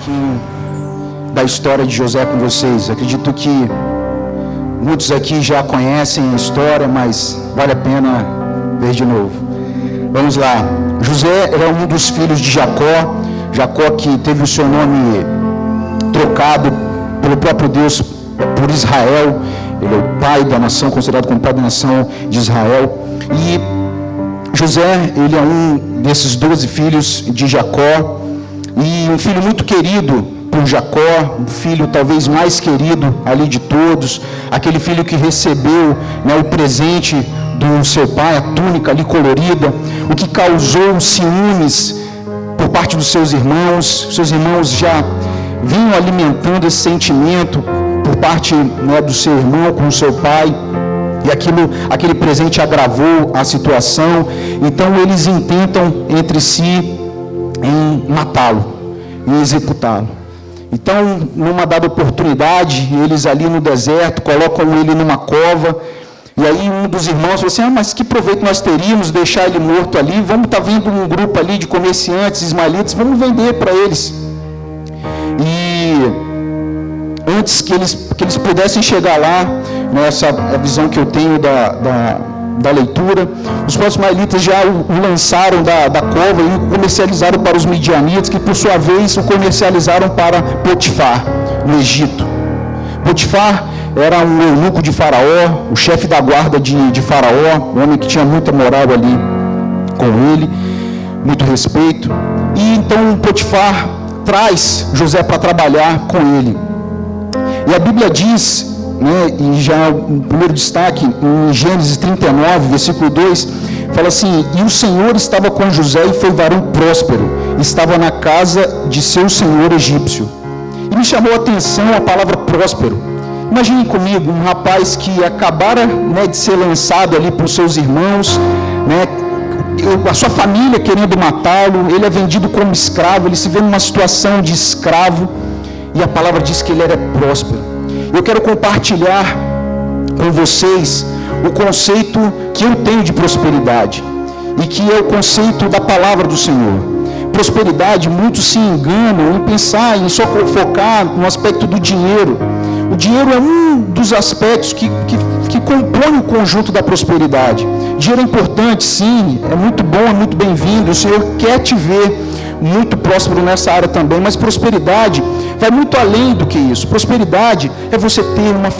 pouquinho da história de José com vocês. Acredito que muitos aqui já conhecem a história, mas vale a pena ver de novo. Vamos lá. José era um dos filhos de Jacó. Jacó que teve o seu nome trocado pelo próprio Deus por Israel. Ele é o pai da nação, considerado como pai da nação de Israel. E José, ele é um desses 12 filhos de Jacó. E um filho muito querido por Jacó, um filho talvez mais querido ali de todos, aquele filho que recebeu, o presente do seu pai, a túnica ali colorida, o que causou ciúmes por parte dos seus irmãos já vinham alimentando esse sentimento por parte do seu irmão com o seu pai, e aquele presente agravou a situação. Então eles intentam entre si em matá-lo, em executá-lo. Então, numa dada oportunidade, eles ali no deserto colocam ele numa cova, e aí um dos irmãos falou assim: mas que proveito nós teríamos deixar ele morto ali? Vamos estar vendo um grupo ali de comerciantes ismaelitas, vamos vender para eles. E antes que eles pudessem chegar lá, essa é a visão que eu tenho da leitura, os próprios ismaelitas já o lançaram da cova e o comercializaram para os midianitas, que por sua vez o comercializaram para Potifar, no Egito. Potifar era um eunuco de Faraó, o chefe da guarda de Faraó, um homem que tinha muita moral ali com ele, muito respeito. E então Potifar traz José para trabalhar com ele. E a Bíblia diz, e já o primeiro destaque, em Gênesis 39, versículo 2, fala assim: e o Senhor estava com José e foi varão próspero, estava na casa de seu senhor egípcio. E me chamou a atenção a palavra próspero. Imaginem comigo, um rapaz que acabara de ser lançado ali por seus irmãos, a sua família querendo matá-lo, ele é vendido como escravo, ele se vê numa situação de escravo, e a palavra diz que ele era próspero. Eu quero compartilhar com vocês o conceito que eu tenho de prosperidade, e que é o conceito da palavra do Senhor. Prosperidade, muitos se enganam em pensar, em só focar no aspecto do dinheiro. O dinheiro é um dos aspectos que compõe o conjunto da prosperidade. Dinheiro é importante, sim, é muito bom, é muito bem-vindo. O Senhor quer te ver muito próspero nessa área também, mas prosperidade vai muito além do que isso. Prosperidade é você ter uma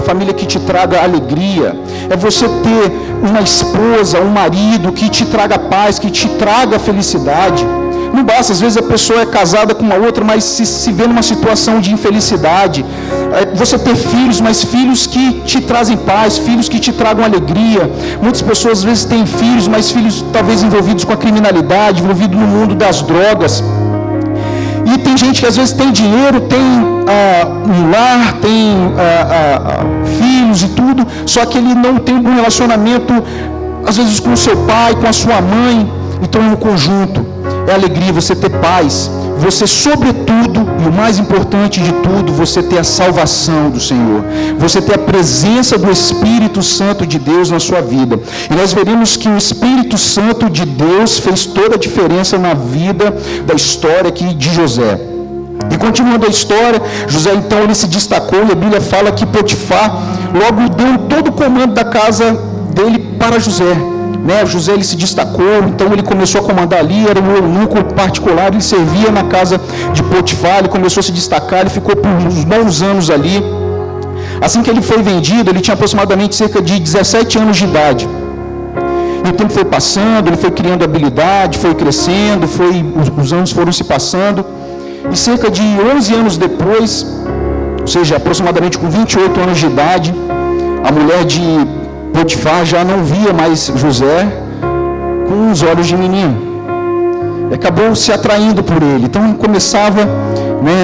família que te traga alegria, é você ter uma esposa, um marido que te traga paz, que te traga felicidade. Não basta, às vezes a pessoa é casada com uma outra, mas se vê numa situação de infelicidade. Você ter filhos, mas filhos que te trazem paz, filhos que te tragam alegria. Muitas pessoas às vezes têm filhos, mas filhos talvez envolvidos com a criminalidade, envolvidos no mundo das drogas. E tem gente que às vezes tem dinheiro, tem um lar, tem filhos e tudo, só que ele não tem um relacionamento, às vezes com o seu pai, com a sua mãe. Então é um conjunto, é alegria, você ter paz, você sobretudo, e o mais importante de tudo, você ter a salvação do Senhor, você ter a presença do Espírito Santo de Deus na sua vida. E nós veremos que o Espírito Santo de Deus fez toda a diferença na vida da história aqui de José. E continuando a história, José então ele se destacou, e a Bíblia fala que Potifar logo deu todo o comando da casa dele para José. José ele se destacou, então ele começou a comandar ali, era um eunuco particular, ele servia na casa de Potifar, ele começou a se destacar, ele ficou por uns bons anos ali. Assim que ele foi vendido, ele tinha aproximadamente cerca de 17 anos de idade. E o tempo foi passando, ele foi criando habilidade, foi crescendo, os anos foram se passando, e cerca de 11 anos depois, ou seja, aproximadamente com 28 anos de idade, a mulher de Potifar já não via mais José com os olhos de menino. Acabou se atraindo por ele. Então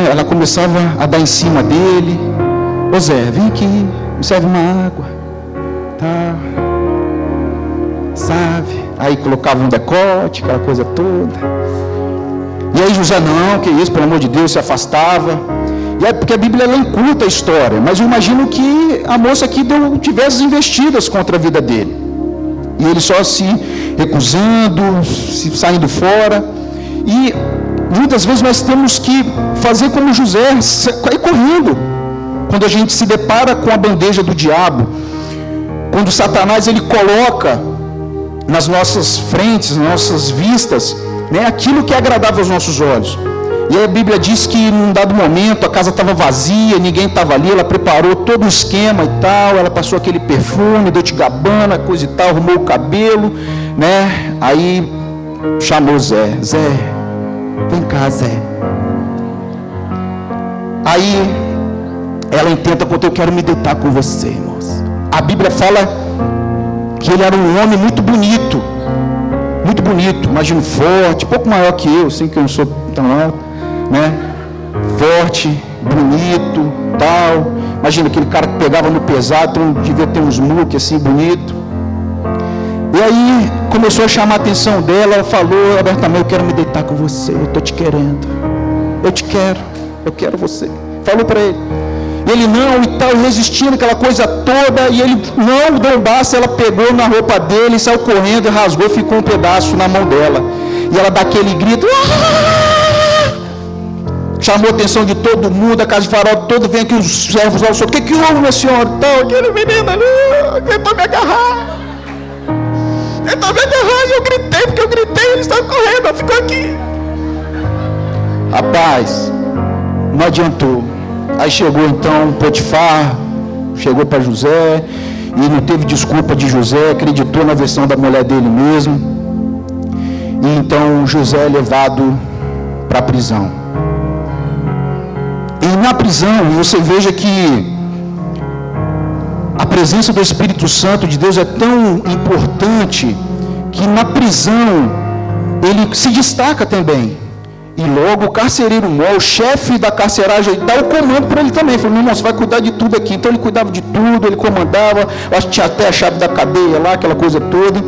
ela começava a dar em cima dele. Ô Zé, vem aqui, me serve uma água. Tá. Sabe? Aí colocava um decote, aquela coisa toda. E aí José, não, que isso, pelo amor de Deus, se afastava. E é porque a Bíblia ela encurta a história, mas eu imagino que a moça aqui deu diversas investidas contra a vida dele. E ele só se recusando, saindo fora. E muitas vezes nós temos que fazer como José, ir correndo. Quando a gente se depara com a bandeja do diabo, quando Satanás ele coloca nas nossas frentes, nas nossas vistas, né, aquilo que é agradável aos nossos olhos. E aí a Bíblia diz que num dado momento a casa estava vazia, ninguém estava ali, ela preparou todo o esquema e tal, ela passou aquele perfume, Dolce & Gabbana, coisa e tal, arrumou o cabelo, né? Aí chamou Zé, vem cá, Zé. Aí ela intenta contar, eu quero me deitar com você, moça. A Bíblia fala que ele era um homem muito bonito, imagino forte, pouco maior que eu, assim que eu não sou tão alto, né? Forte, bonito, tal. Imagina aquele cara que pegava no pesado, então devia ter uns muque assim, bonito. E aí começou a chamar a atenção dela, ela falou abertamente, eu quero me deitar com você, eu estou te querendo, eu quero você. Falou para ele. Ele não e tal, resistindo aquela coisa toda, e ele não deu basta, ela pegou na roupa dele, saiu correndo e rasgou, ficou um pedaço na mão dela. E ela dá aquele grito, chamou a atenção de todo mundo, a casa de farol toda, vem aqui os servos lá, o que houve, minha senhora? Então, aquele menino ali, tentou me agarrar, e eu gritei, ele estava correndo, ficou aqui. Rapaz, não adiantou. Aí chegou então Potifar, chegou para José, e não teve desculpa de José, acreditou na versão da mulher dele mesmo. E então José é levado para a prisão. E na prisão, você veja que a presença do Espírito Santo de Deus é tão importante, que na prisão ele se destaca também. E logo o carcereiro mor, o chefe da carceragem, dá o comando para ele também. Ele falou, meu irmão, você vai cuidar de tudo aqui. Então ele cuidava de tudo, ele comandava, acho que tinha até a chave da cadeia lá, aquela coisa toda.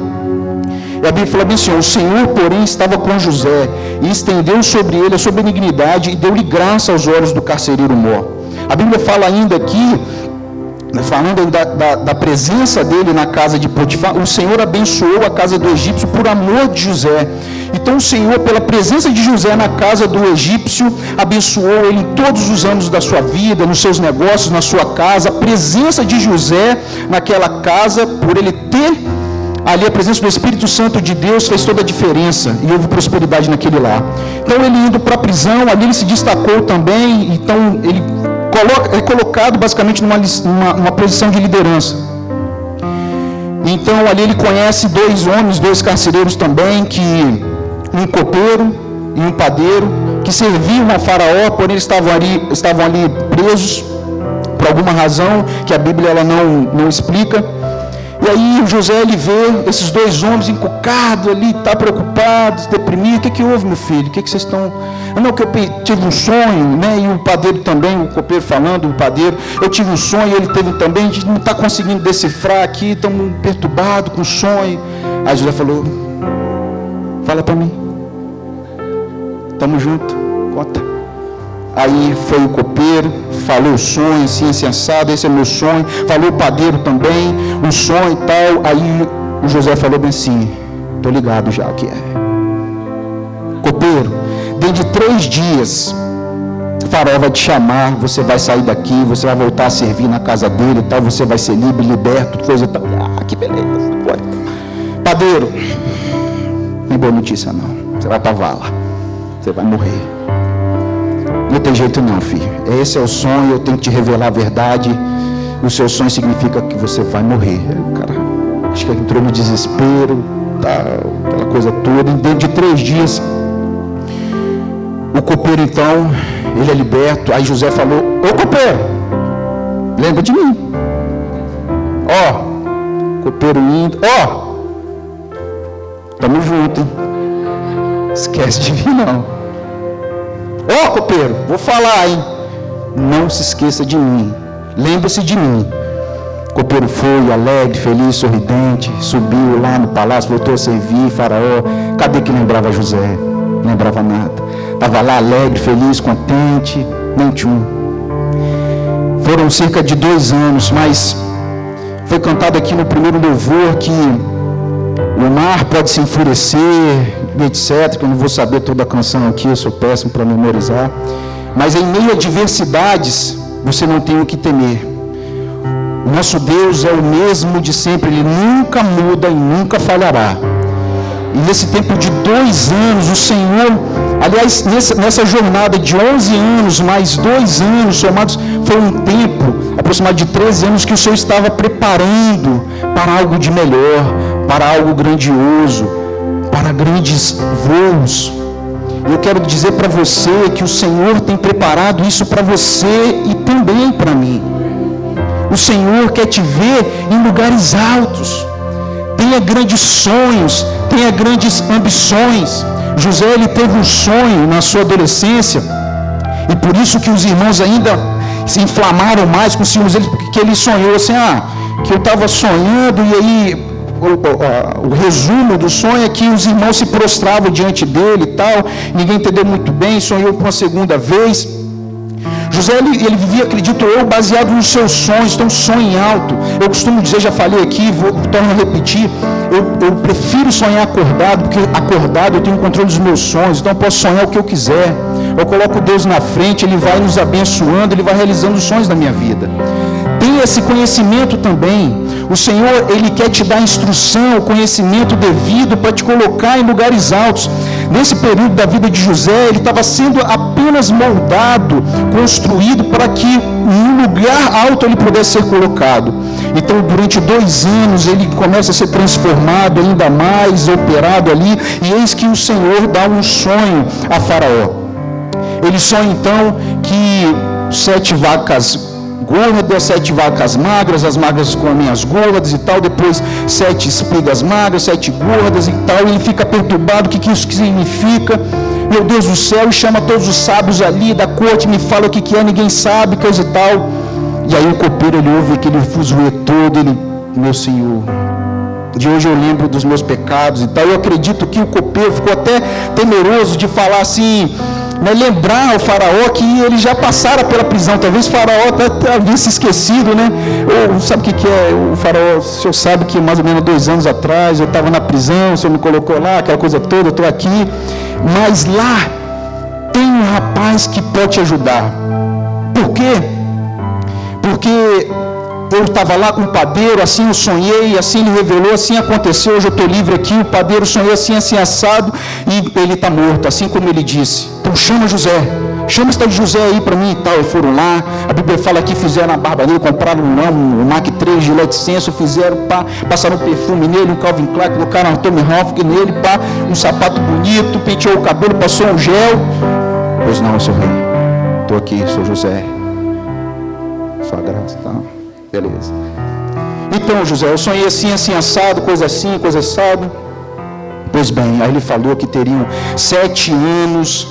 E a Bíblia fala bem assim, o Senhor, porém, estava com José, e estendeu sobre ele a sua benignidade, e deu-lhe graça aos olhos do carcereiro mor. A Bíblia fala ainda aqui, falando da presença dele na casa de Potifar, o Senhor abençoou a casa do egípcio por amor de José. Então o Senhor, pela presença de José na casa do egípcio, abençoou ele em todos os anos da sua vida, nos seus negócios, na sua casa. A presença de José naquela casa, por ele ter ali a presença do Espírito Santo de Deus, fez toda a diferença, e houve prosperidade naquele lar. Então ele indo para a prisão, ali ele se destacou também. Então ele é colocado basicamente numa posição de liderança. Então ali ele conhece dois homens, dois carcereiros também, um copeiro e um padeiro, que serviam a Faraó, porém estavam ali presos por alguma razão que a Bíblia ela não explica. E aí José ele vê esses dois homens encucados ali, está preocupado, deprimido. O que houve, meu filho? O que vocês estão... Não, que eu tive um sonho, né? E o padeiro também, o copeiro falando, o padeiro, eu tive um sonho, ele teve também, a gente não está conseguindo decifrar aqui, estamos perturbados com o sonho. Aí José falou, fala para mim, estamos juntos, conta. Aí foi o copeiro, falou o sonho, assim, assado, esse é meu sonho. Falou o padeiro também, o sonho e tal. Aí o José falou bem assim, estou ligado já o que é. Copeiro, dentro de 3 dias, o Faraó vai te chamar, você vai sair daqui, você vai voltar a servir na casa dele e tal, você vai ser livre, liberto, coisa e tal. Ah, que beleza, pode. Padeiro, não é boa notícia não, você vai para a vala, você vai morrer. Não tem jeito não, filho. Esse é o sonho, eu tenho que te revelar a verdade. E o seu sonho significa que você vai morrer. O cara, acho que entrou no desespero, tal, aquela coisa toda. E dentro de 3 dias, o copeiro então, ele é liberto. Aí José falou, ô copeiro, lembra de mim. Ó, copeiro indo, ó, tamo junto, hein? Esquece de mim não. Ó, copeiro, vou falar, hein? Não se esqueça de mim. Lembre-se de mim. O copeiro foi alegre, feliz, sorridente. Subiu lá no palácio, voltou a servir Faraó. Cadê que lembrava José? Não lembrava nada. Estava lá alegre, feliz, contente. Nem tchum. Foram cerca de 2 anos, mas foi cantado aqui no primeiro louvor que o mar pode se enfurecer, etc., que eu não vou saber toda a canção aqui, eu sou péssimo para memorizar. Mas em meio a adversidades, você não tem o que temer. O nosso Deus é o mesmo de sempre, Ele nunca muda e nunca falhará. E nesse tempo de 2 anos, o Senhor, aliás, nessa jornada de 11 anos, mais 2 anos somados, foi um tempo, aproximado de 13 anos, que o Senhor estava preparando para algo de melhor, para algo grandioso, para grandes voos. Eu quero dizer para você que o Senhor tem preparado isso para você e também para mim. O Senhor quer te ver em lugares altos. Tenha grandes sonhos, tenha grandes ambições. José, ele teve um sonho na sua adolescência, e por isso que os irmãos ainda se inflamaram mais com ciúmes deles, porque ele sonhou assim, que eu estava sonhando, e aí o resumo do sonho é que os irmãos se prostravam diante dele e tal, ninguém entendeu muito bem, sonhou por uma segunda vez. José, ele vivia, acredito eu, baseado nos seus sonhos, então sonhe alto. Eu costumo dizer, já falei aqui, torno a repetir, eu prefiro sonhar acordado, porque acordado eu tenho controle dos meus sonhos, então eu posso sonhar o que eu quiser. Eu coloco Deus na frente, Ele vai nos abençoando, Ele vai realizando os sonhos da minha vida. Tenha esse conhecimento também. O Senhor, Ele quer te dar instrução, conhecimento devido para te colocar em lugares altos. Nesse período da vida de José, ele estava sendo apenas moldado, construído para que em um lugar alto ele pudesse ser colocado. Então, durante 2 anos, ele começa a ser transformado ainda mais, operado ali, e eis que o Senhor dá um sonho a Faraó. Ele sonha então que 7 vacas gordas, 7 vacas magras, as magras comem as gordas e tal, depois 7 espigas magras, 7 gordas e tal, e ele fica perturbado, o que isso significa? Meu Deus do céu, e chama todos os sábios ali da corte, me fala o que é, ninguém sabe, coisa e tal. E aí o copeiro, ele ouve aquele fuzuê todo, ele, meu Senhor, de hoje eu lembro dos meus pecados e tal. Eu acredito que o copeiro ficou até temeroso de falar assim, lembrar ao Faraó que eles já passaram pela prisão. Talvez o Faraó até havia se esquecido, né? Ou sabe o que é? O Faraó, o senhor sabe que mais ou menos 2 anos atrás eu estava na prisão, o senhor me colocou lá, aquela coisa toda, eu estou aqui. Mas lá tem um rapaz que pode te ajudar. Por quê? Porque eu estava lá com o padeiro, assim eu sonhei, assim ele revelou, assim aconteceu, hoje eu estou livre aqui, o padeiro sonhou assim, assim assado, e ele está morto, assim como ele disse. Então chama José, chama esse tal de José aí para mim e tal. E foram lá, a Bíblia fala que fizeram a barba dele, compraram um Mac 3 de Gillette Senso, fizeram, passaram um perfume nele, um Calvin Klein, colocaram um Tommy Hilfiger nele, um sapato bonito, penteou o cabelo, passou um gel. Pois não, seu rei, estou aqui, sou José, sua graça, tá? Beleza. Então, José, eu sonhei assim, assim, assado, coisa assim, coisa assado. Pois bem, aí ele falou que teriam 7 anos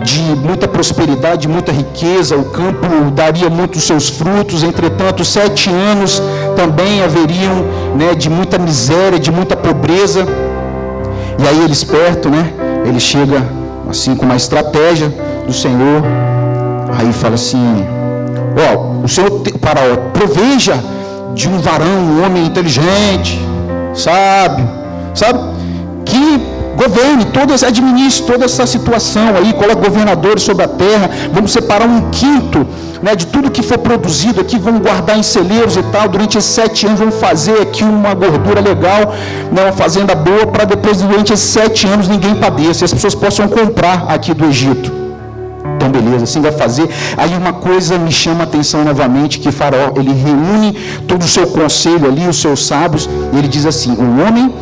de muita prosperidade, muita riqueza, o campo daria muitos seus frutos, entretanto, 7 anos também haveriam, de muita miséria, de muita pobreza. E aí ele esperto, ele chega assim com uma estratégia do Senhor, aí fala assim, o Senhor, Faraó, proveja de um varão, um homem inteligente, sábio, sabe, que governe, administre toda essa situação aí, coloque governadores sobre a terra, vamos separar 1/5, de tudo que for produzido aqui, vamos guardar em celeiros e tal, durante esses 7 anos vamos fazer aqui uma gordura legal, uma fazenda boa, para depois, durante esses 7 anos, ninguém padeça, e as pessoas possam comprar aqui do Egito. Então beleza, assim vai fazer. Aí uma coisa me chama a atenção novamente, que Faraó, ele reúne todo o seu conselho ali, os seus sábios, e ele diz assim, um homem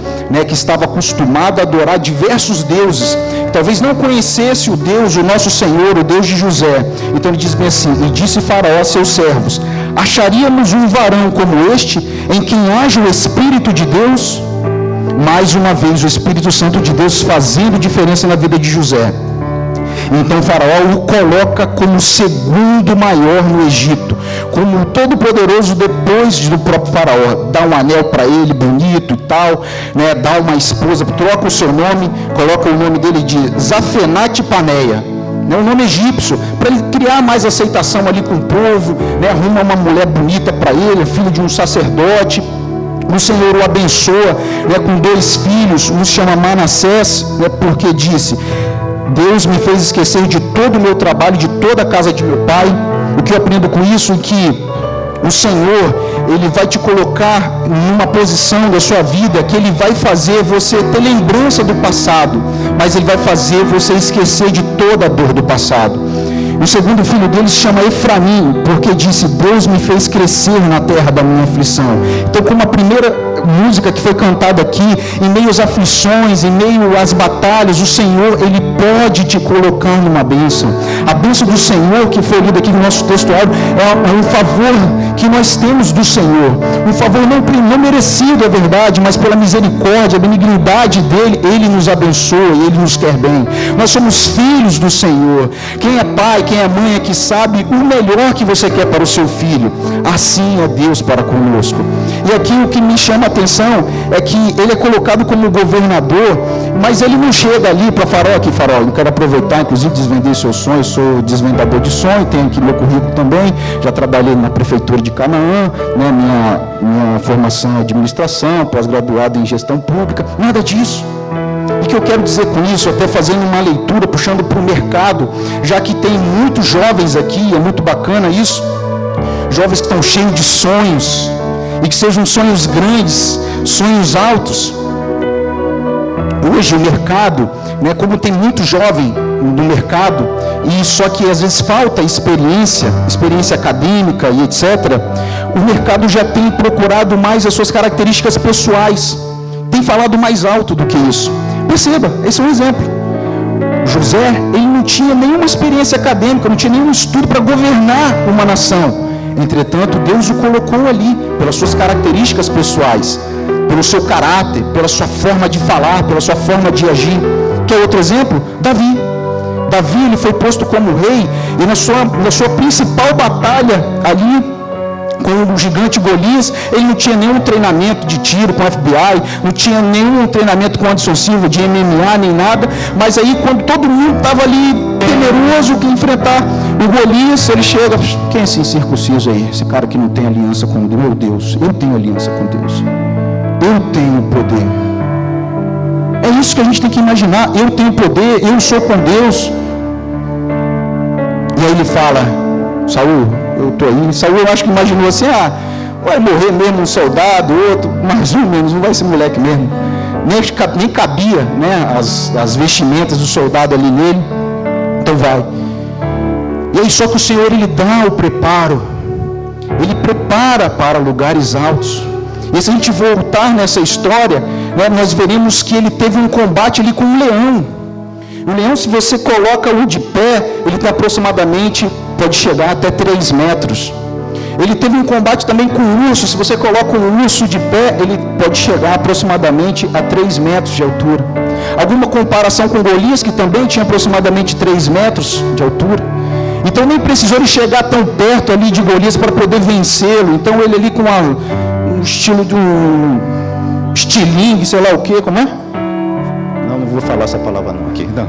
que estava acostumado a adorar diversos deuses, talvez não conhecesse o Deus, o nosso Senhor, o Deus de José. Então ele diz bem assim, e disse Faraó a seus servos, acharíamos um varão como este, em quem haja o Espírito de Deus? Mais uma vez o Espírito Santo de Deus fazendo diferença na vida de José. Então Faraó o coloca como o segundo maior no Egito, como o todo-poderoso depois do próprio Faraó. Dá um anel para ele, bonito e tal, dá uma esposa, troca o seu nome, coloca o nome dele de Zafenate Paneia, um nome egípcio, para ele criar mais aceitação ali com o povo, arruma uma mulher bonita para ele, filho de um sacerdote. O Senhor o abençoa, né, com 2 filhos, um se chama Manassés, né, porque disse: Deus me fez esquecer de todo o meu trabalho, de toda a casa de meu pai. O que eu aprendo com isso é que o Senhor, Ele vai te colocar numa posição da sua vida que Ele vai fazer você ter lembrança do passado, mas Ele vai fazer você esquecer de toda a dor do passado. O segundo filho dele se chama Efraim, porque disse: Deus me fez crescer na terra da minha aflição. Então, como a primeira música que foi cantada aqui, em meio às aflições, em meio às batalhas, o Senhor, Ele pode te colocar numa bênção. A bênção do Senhor, que foi lida aqui no nosso textuário, é um favor que nós temos do Senhor. Um favor não merecido, é verdade, mas pela misericórdia, a benignidade dEle, Ele nos abençoa e Ele nos quer bem. Nós somos filhos do Senhor. Quem é pai, quem é mãe é que sabe o melhor que você quer para o seu filho. Assim é Deus para conosco. E aqui o que me chama a atenção é que ele é colocado como governador, mas ele não chega ali para Faraó, aqui Faraó, eu quero aproveitar, inclusive, desvendei seus sonhos, sou desvendador de sonho, tenho aqui meu currículo também, já trabalhei na prefeitura de Canaã, né, minha formação é administração, pós-graduado em gestão pública, nada disso. E o que eu quero dizer com isso, até fazendo uma leitura, puxando para o mercado, já que tem muitos jovens aqui, é muito bacana isso, jovens que estão cheios de sonhos, e que sejam sonhos grandes, sonhos altos. Hoje o mercado, né, como tem muito jovem no mercado, e só que às vezes falta experiência acadêmica e etc., o mercado já tem procurado mais as suas características pessoais, tem falado mais alto do que isso. Perceba, esse é um exemplo. José, ele não tinha nenhuma experiência acadêmica, não tinha nenhum estudo para governar uma nação. Entretanto, Deus o colocou ali pelas suas características pessoais, pelo seu caráter, pela sua forma de falar, pela sua forma de agir. Quer outro exemplo? Davi, ele foi posto como rei, e na sua principal batalha ali com o gigante Golias, ele não tinha nenhum treinamento de tiro com o FBI, não tinha nenhum treinamento com Anderson Silva, de MMA, nem nada, mas aí quando todo mundo estava ali temeroso que enfrentar o Golias, ele chega: quem é esse incircunciso aí? Esse cara que não tem aliança com Deus? Meu Deus, eu tenho aliança com Deus, eu tenho poder. É isso que a gente tem que imaginar: eu tenho poder, eu sou com Deus. E aí ele fala: Saul, eu estou aí. Saul, eu acho que imaginou assim: vai morrer mesmo um soldado, outro, mais um menos, não vai ser moleque mesmo. Nem cabia, né, as vestimentas do soldado ali nele. Então vai. E aí só que o Senhor, Ele dá o preparo. Ele prepara para lugares altos. E se a gente voltar nessa história, né, nós veremos que ele teve um combate ali com um leão. O leão, se você coloca-o de pé, ele tem aproximadamente, pode chegar até 3 metros. Ele teve um combate também com um urso. Se você coloca um urso de pé, ele pode chegar aproximadamente a 3 metros de altura. Alguma comparação com Golias, que também tinha aproximadamente 3 metros de altura. Então nem precisou ele chegar tão perto ali de Golias para poder vencê-lo. Então ele ali com um estilo de um estilingue, sei lá o que, como é? Não vou falar essa palavra não aqui, não.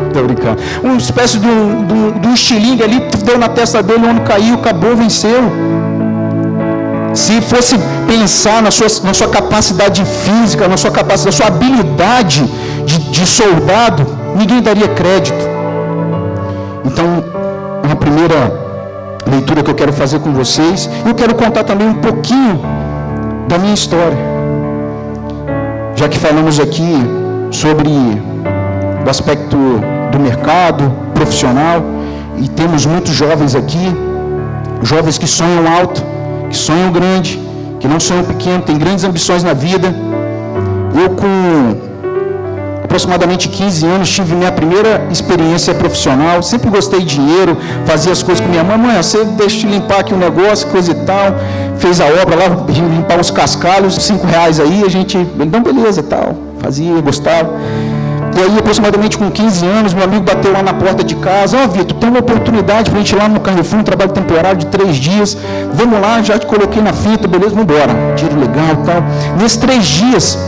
Estou brincando. Uma espécie de um estilingue ali, deu na testa dele, o homem caiu, acabou, venceu. Se fosse pensar na sua capacidade física, na sua habilidade de soldado, ninguém daria crédito. Então, uma primeira leitura que eu quero fazer com vocês, eu quero contar também um pouquinho da minha história. Já que falamos aqui sobre o aspecto do mercado profissional, e temos muitos jovens aqui, jovens que sonham alto, que sonham grande, que não sonham pequeno, têm grandes ambições na vida. Eu, com aproximadamente 15 anos, tive minha primeira experiência profissional. Sempre gostei de dinheiro, fazia as coisas com minha mãe. Mãe, você deixa eu limpar aqui um negócio, coisa e tal. Fez a obra lá, limpar os cascalhos, R$5 aí, a gente, então beleza e tal, fazia, gostava. E aí, aproximadamente com 15 anos, meu amigo bateu lá na porta de casa: Vitor, tem uma oportunidade para a gente ir lá no Carrefour, um trabalho temporário de 3 dias, vamos lá, já te coloquei na fita, beleza, vamos embora, tiro legal e tal. Nesses 3 dias,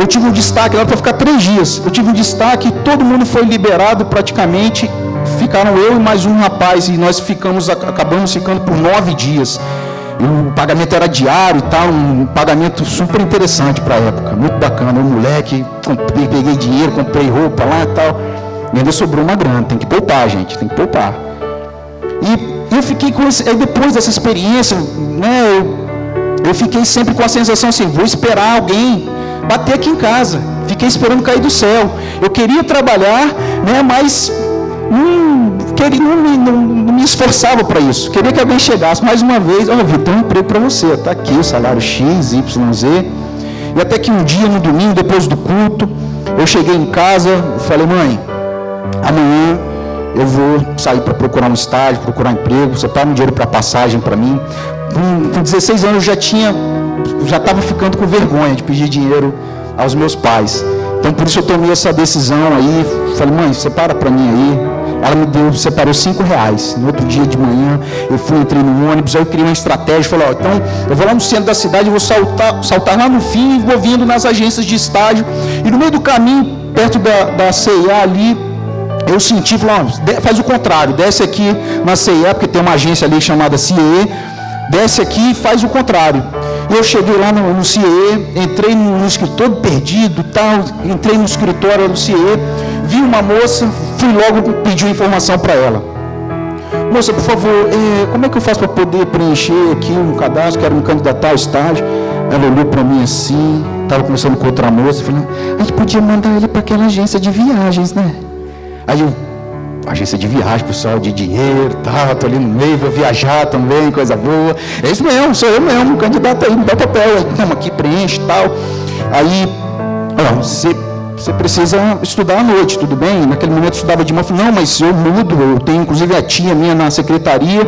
eu tive um destaque, lá para ficar 3 dias, eu tive um destaque, todo mundo foi liberado praticamente, ficaram eu e mais um rapaz, e nós acabamos ficando por 9 dias. E o pagamento era diário e tal, um pagamento super interessante para a época, muito bacana. Eu, moleque, peguei dinheiro, comprei roupa lá e tal. E ainda sobrou uma grana, tem que poupar, gente, tem que poupar. E eu fiquei com esse, aí depois dessa experiência, né, eu fiquei sempre com a sensação assim, vou esperar alguém bater aqui em casa. Fiquei esperando cair do céu. Eu queria trabalhar, né, mas não me esforçava para isso. Queria que alguém chegasse mais uma vez. Ó, Vitor, tem um emprego para você. Está aqui o salário X, Y, Z. E até que um dia, no domingo, depois do culto, eu cheguei em casa e falei, mãe, amanhã eu vou sair para procurar um estágio, procurar um emprego. Você está no dinheiro para passagem para mim. Com 16 anos eu já estava ficando com vergonha de pedir dinheiro aos meus pais. Então por isso eu tomei essa decisão aí. Falei, mãe, separa para mim aí. Ela separou R$5. No outro dia de manhã eu entrei no ônibus, aí eu criei uma estratégia. Falei, ó, então eu vou lá no centro da cidade, eu vou saltar lá no fim e vou vindo nas agências de estágio. E no meio do caminho, perto da CIA ali, eu senti, falei, ó, faz o contrário, desce aqui na CIA, porque tem uma agência ali chamada CIE, desce aqui e faz o contrário. E eu cheguei lá no CIE, entrei no escritório perdido, tal, entrei no escritório do CIE, vi uma moça, fui logo pedir informação para ela. Moça, por favor, como é que eu faço para poder preencher aqui um cadastro, quero me candidatar ao estágio? Ela olhou para mim assim, estava conversando com outra moça, falando, a gente podia mandar ele para aquela agência de viagens, né? Aí eu, agência de viagem, pessoal de dinheiro, tá, tô ali no meio, vou viajar também, coisa boa. É isso mesmo, sou eu mesmo, candidato aí, me dá o papel, estamos aqui, preenche e tal. Aí, ó, você precisa estudar à noite, tudo bem? Naquele momento eu estudava de manhã, falei, não, mas eu mudo, eu tenho inclusive a tia minha na secretaria,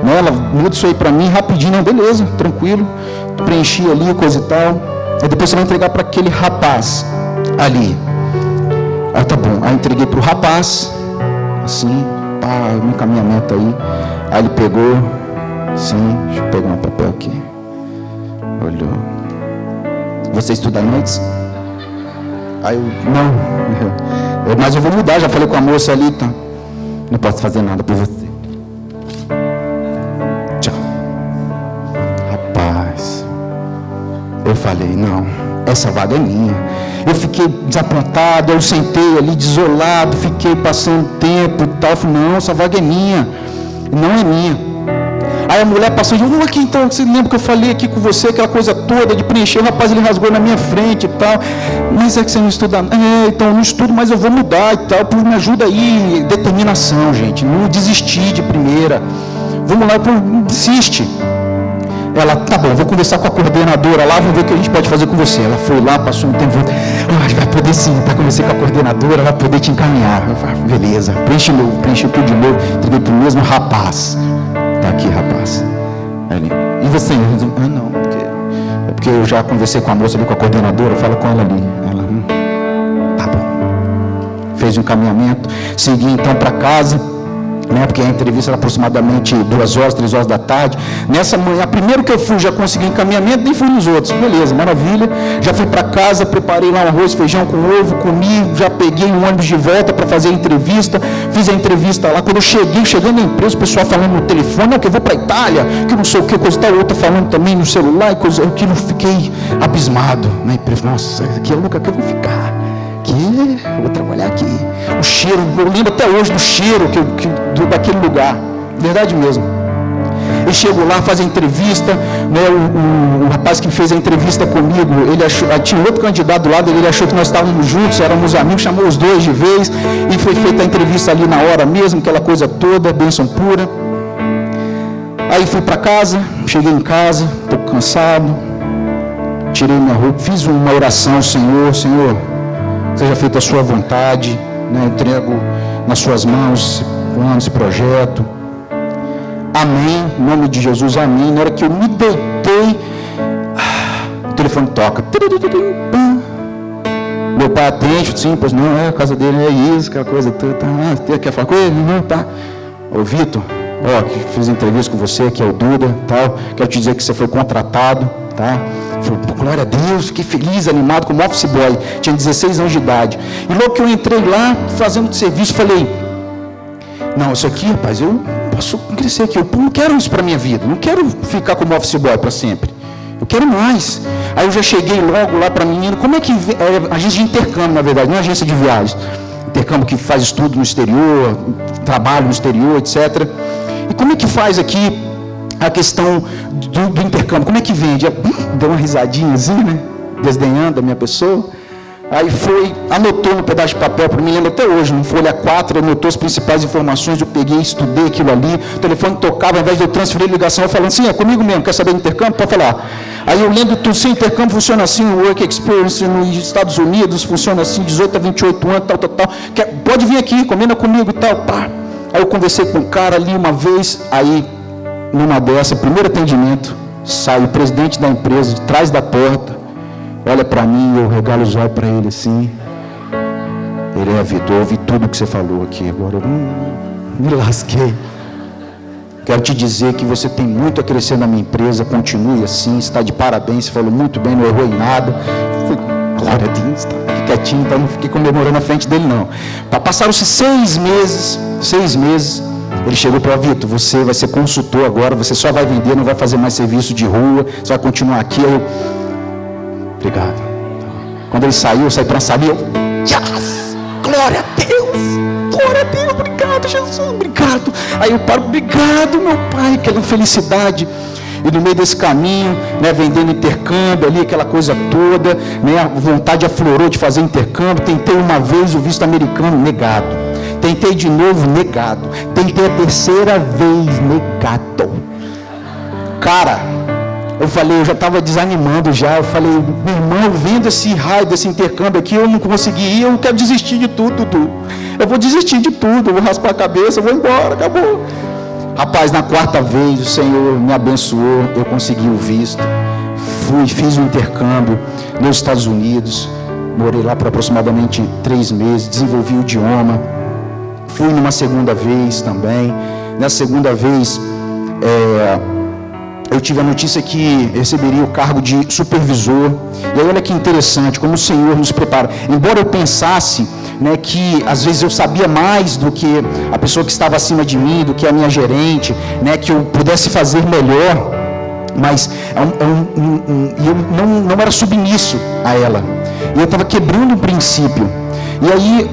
né, ela muda isso aí para mim rapidinho, não, beleza, tranquilo, preenchi ali, coisa e tal. Aí depois você vai entregar para aquele rapaz ali. Aí tá bom, aí entreguei para o rapaz, assim, pá, no encaminhamento aí. Aí ele pegou, assim, deixa eu pegar um papel aqui. Olhou. Você estuda à noite? Aí eu, não, mas eu vou mudar, já falei com a moça ali, tá? Não posso fazer nada por você. Tchau. Rapaz, eu falei, não, essa vaga é minha. Eu fiquei desapontado, eu sentei ali desolado, fiquei passando tempo e tal. Eu falei, não, essa vaga é minha, não é minha. Aí a mulher passou e falou, aqui então, você lembra que eu falei aqui com você, aquela coisa toda de preencher, o rapaz ele rasgou na minha frente e tal, mas é que você não estuda, então eu não estudo, mas eu vou mudar e tal, por me ajuda aí, determinação, gente, não desistir de primeira, vamos lá, insiste. Ela, tá bom, vou conversar com a coordenadora lá, vamos ver o que a gente pode fazer com você. Ela foi lá, passou um tempo, vai poder sim, tá, conversei com a coordenadora, vai poder te encaminhar. Eu falei, beleza, preenche tudo de novo, entreguei pro mesmo rapaz. Tá aqui, rapaz. Ele, e você? Não, porque eu já conversei com a moça ali, com a coordenadora, fala com ela ali. Ela, tá bom. Fez o encaminhamento, segui então para casa. Né, porque a entrevista era aproximadamente 2 horas, 3 horas da tarde. Nessa manhã, primeiro que eu fui, já consegui encaminhamento, nem fui nos outros. Beleza, maravilha. Já fui para casa, preparei lá um arroz, feijão com ovo, comi, já peguei um ônibus de volta para fazer a entrevista. Fiz a entrevista lá. Quando eu chegando na empresa, o pessoal falando no telefone, que eu vou para a Itália, que não sei o que, coisa e tal, outra falando também no celular, coisa, aquilo, fiquei abismado na empresa. Nossa, aqui é o lugar que eu vou ficar. Eu vou trabalhar aqui. O cheiro, eu lembro até hoje do cheiro daquele lugar, verdade mesmo. Eu chego lá, faz a entrevista, né, o rapaz que fez a entrevista comigo, ele achou, tinha outro candidato do lado, ele achou que nós estávamos juntos, éramos amigos, chamou os dois de vez, e foi feita a entrevista ali na hora mesmo, aquela coisa toda, bênção pura. Aí fui para casa, cheguei em casa, um pouco cansado, tirei minha roupa, fiz uma oração, Senhor, seja feita a sua vontade, né? Entrego nas suas mãos esse plano, esse projeto. Amém, em nome de Jesus, amém. Na hora que eu me deitei, o telefone toca. Meu pai atende, sim, pois não, a casa dele é isso, aquela coisa toda. Quer falar com ele? Não, tá. Ô Vitor, fiz entrevista com você, que é o Duda, tal. Quero te dizer que você foi contratado, tá? Falei, glória a Deus, que feliz, animado, como office boy, tinha 16 anos de idade. E logo que eu entrei lá, fazendo serviço, falei, não, isso aqui, rapaz, eu posso crescer aqui, eu não quero isso para a minha vida, não quero ficar como office boy para sempre, eu quero mais. Aí eu já cheguei logo lá para a menina, como é que, agência de intercâmbio na verdade, não é agência de viagens, intercâmbio que faz estudo no exterior, trabalho no exterior, etc. E como é que faz aqui a questão do intercâmbio, como é que vende? Deu uma risadinha assim, né, desdenhando a minha pessoa. Aí foi, anotou no pedaço de papel, para mim, lembro até hoje, no folha 4, anotou as principais informações, eu peguei, estudei aquilo ali, o telefone tocava, ao invés de eu transferir a ligação, eu falando assim, é comigo mesmo, quer saber do intercâmbio? Pode falar. Aí eu lembro tudo, sim, intercâmbio funciona assim, o Work Experience nos Estados Unidos funciona assim, 18 a 28 anos, tal, pode vir aqui, combina comigo e tal, pá. Aí eu conversei com o cara ali uma vez, aí, numa dessa, primeiro atendimento, sai o presidente da empresa, de trás da porta, olha para mim, eu regalo os olhos para ele assim. Ele Vitor, eu ouvi tudo que você falou aqui, agora eu me lasquei. Quero te dizer que você tem muito a crescer na minha empresa, continue assim, está de parabéns, você falou muito bem, não errou em nada. Glória a Deus, tá aqui quietinho, então não fiquei comemorando na frente dele não. Passaram-se 6 meses, ele chegou para mim, Vitor, você vai ser consultor agora, você só vai vender, não vai fazer mais serviço de rua, você vai continuar aqui. Aí eu, obrigado. Quando ele saiu, eu saí para a sala e eu, yes! Glória a Deus, obrigado, Jesus, obrigado. Aí eu paro, obrigado, meu pai, aquela felicidade. E no meio desse caminho, né, vendendo intercâmbio ali, aquela coisa toda, né, a vontade aflorou de fazer intercâmbio. Tentei uma vez o visto americano, negado. Tentei de novo, negado. Tentei a terceira vez, negado. Cara, eu falei, eu já estava desanimando já, eu falei, meu irmão, vendo esse raio desse intercâmbio aqui, eu não consegui ir, eu quero desistir de tudo, Dudu. Eu vou desistir de tudo, eu vou raspar a cabeça, eu vou embora, acabou. Rapaz, na 4ª vez o Senhor me abençoou, eu consegui o visto, fiz um intercâmbio nos Estados Unidos, morei lá por aproximadamente 3 meses, desenvolvi o idioma, fui numa 2ª vez também. Nessa 2ª vez, eu tive a notícia que receberia o cargo de supervisor. E aí olha que interessante, como o Senhor nos prepara. Embora eu pensasse, né, que às vezes eu sabia mais do que a pessoa que estava acima de mim, do que a minha gerente, né, que eu pudesse fazer melhor, mas eu não era submisso a ela. E eu estava quebrando um princípio. E aí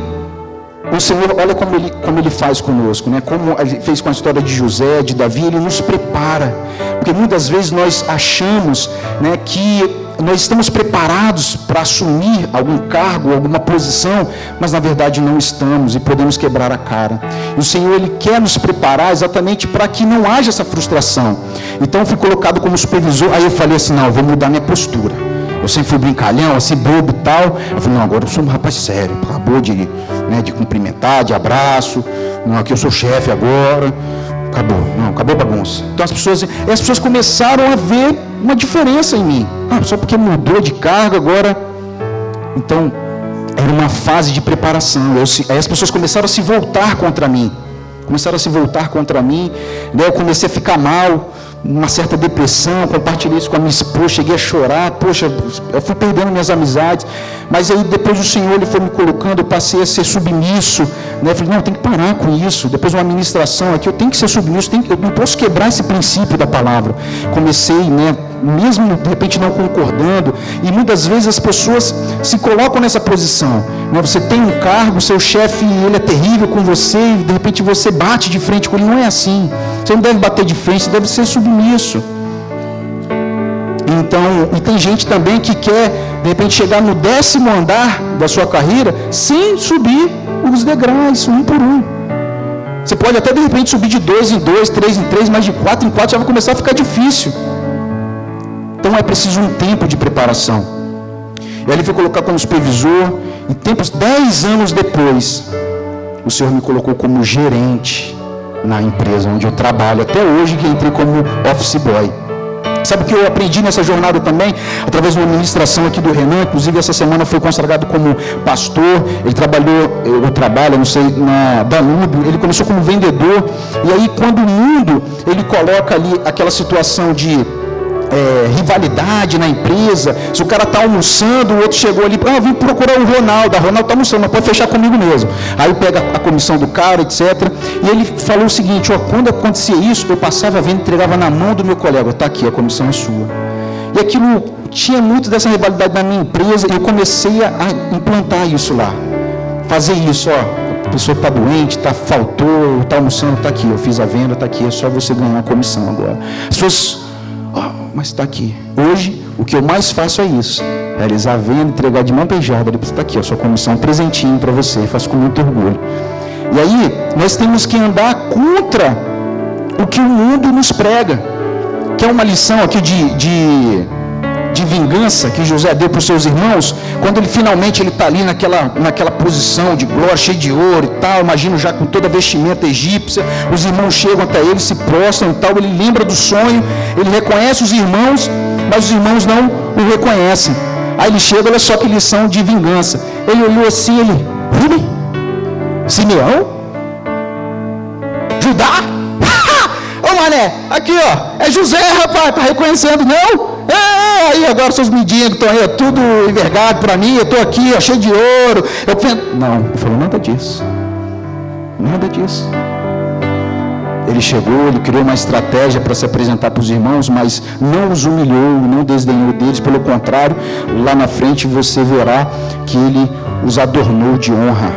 o Senhor, olha como ele faz conosco, né? Como ele fez com a história de José, de Davi, ele nos prepara. Porque muitas vezes nós achamos, né, que nós estamos preparados para assumir algum cargo, alguma posição, mas na verdade não estamos e podemos quebrar a cara. E o Senhor, ele quer nos preparar exatamente para que não haja essa frustração. Então eu fui colocado como supervisor, aí eu falei assim, não, eu vou mudar minha postura. Eu sempre fui brincalhão, assim, bobo e tal. Eu falei, não, agora eu sou um rapaz sério, acabou de cumprimentar, de abraço, não, aqui eu sou chefe agora, acabou a bagunça. Então as pessoas começaram a ver uma diferença em mim. Só porque mudou de cargo agora. Então, era uma fase de preparação. Aí as pessoas começaram a se voltar contra mim. Né? Eu comecei a ficar mal, uma certa depressão, compartilhei isso com a minha esposa, cheguei a chorar, poxa, eu fui perdendo minhas amizades, mas aí depois o Senhor, ele foi me colocando, eu passei a ser submisso, né? Eu falei, não, tem que parar com isso, depois de uma administração aqui, eu tenho que ser submisso, eu não posso quebrar esse princípio da palavra. Comecei, né, mesmo de repente não concordando, e muitas vezes as pessoas se colocam nessa posição, né? Você tem um cargo, seu chefe, ele é terrível com você, e de repente você bate de frente com ele. Não é assim, você não deve bater de frente, você deve ser submisso. Então, e tem gente também que quer de repente chegar no 10º andar da sua carreira sem subir os degraus, um por um. Você pode até de repente subir de 2 em 2, 3 em 3, mas de 4 em 4 já vai começar a ficar difícil. Então é preciso um tempo de preparação. E aí ele foi colocar como supervisor, e 10 anos depois, o Senhor me colocou como gerente na empresa onde eu trabalho, até hoje, que entrei como office boy. Sabe o que eu aprendi nessa jornada também? Através de uma ministração aqui do Renan, inclusive essa semana foi consagrado como pastor, ele trabalha, não sei, na Danúbio, ele começou como vendedor, e aí quando o mundo, ele coloca ali aquela situação de rivalidade na empresa. Se o cara está almoçando, o outro chegou ali, vim procurar o Ronaldo está almoçando, mas pode fechar comigo mesmo. Aí pega a comissão do cara, etc. E ele falou o seguinte, quando acontecia isso, eu passava vendo, entregava na mão do meu colega, está aqui, a comissão é sua. E aquilo tinha muito dessa rivalidade na minha empresa, e eu comecei a implantar isso lá. Fazer isso, a pessoa está doente, faltou, está almoçando, está aqui, eu fiz a venda, está aqui, é só você ganhar a comissão agora. As pessoas, mas está aqui. Hoje, o que eu mais faço é isso, realizar a venda, entregar de mão beijada, depois está aqui, a sua comissão, um presentinho para você, faço com muito orgulho. E aí, nós temos que andar contra o que o mundo nos prega, que é uma lição aqui de vingança que José deu para os seus irmãos, quando ele finalmente está ali naquela posição de glória, cheio de ouro e tal, imagino já com toda a vestimenta egípcia, os irmãos chegam até ele, se prostram e tal, ele lembra do sonho, ele reconhece os irmãos, mas os irmãos não o reconhecem. Aí ele chega, olha só que lição de vingança, ele olhou assim, ele, Simeão? Judá? Mané, aqui é José, rapaz, tá reconhecendo, não? Aí agora seus mendigos estão aí, tudo envergado para mim, eu estou aqui, cheio de ouro. Não, ele falou nada disso. Ele chegou, ele criou uma estratégia para se apresentar para os irmãos, mas não os humilhou, não desdenhou deles, pelo contrário, lá na frente você verá que ele os adornou de honra.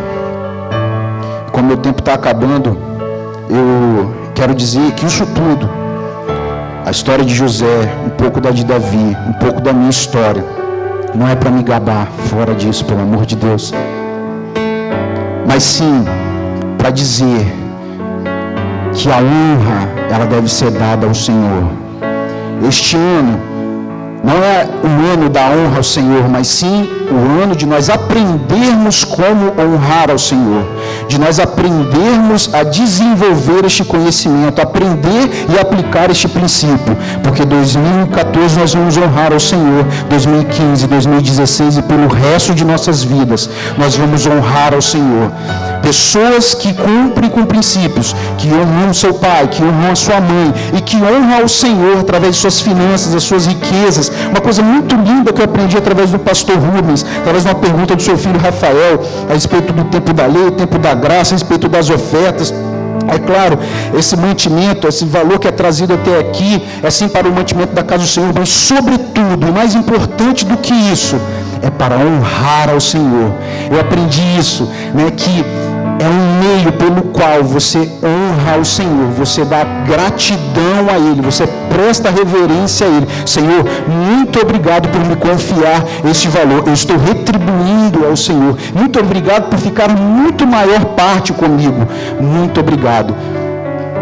Como meu tempo está acabando, eu quero dizer que isso tudo, a história de José, um pouco da de Davi, um pouco da minha história, não é para me gabar fora disso, pelo amor de Deus, mas sim para dizer que a honra, ela deve ser dada ao Senhor. Este ano não é o ano da honra ao Senhor, mas sim o ano de nós aprendermos como honrar ao Senhor, de nós aprendermos a desenvolver este conhecimento, aprender e aplicar este princípio, porque 2014 nós vamos honrar ao Senhor, 2015, 2016 e pelo resto de nossas vidas nós vamos honrar ao Senhor. Pessoas que cumprem com princípios, que honram seu pai, que honram a sua mãe e que honram ao Senhor através de suas finanças, das suas riquezas. Uma coisa muito linda que eu aprendi através do pastor Rubens, através de uma pergunta do seu filho Rafael, a respeito do tempo da lei, o tempo da graça, a respeito das ofertas. É claro, esse mantimento, esse valor que é trazido até aqui, é sim para o mantimento da casa do Senhor, mas sobretudo, e mais importante do que isso, é para honrar ao Senhor. Eu aprendi isso, que é um meio pelo qual você honra ao Senhor, você dá gratidão a Ele, você presta reverência a Ele. Senhor, muito obrigado por me confiar este valor, eu estou retribuindo ao Senhor. Muito obrigado por ficar muito maior parte comigo. Muito obrigado.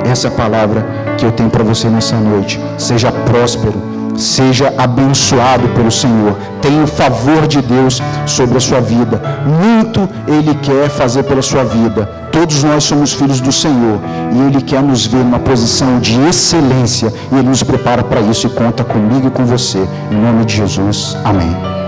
Essa é a palavra que eu tenho para você nessa noite. Seja próspero, seja abençoado pelo Senhor, tenha o favor de Deus sobre a sua vida. Muito Ele quer fazer pela sua vida. Todos nós somos filhos do Senhor e Ele quer nos ver numa posição de excelência e Ele nos prepara para isso e conta comigo e com você. Em nome de Jesus, amém.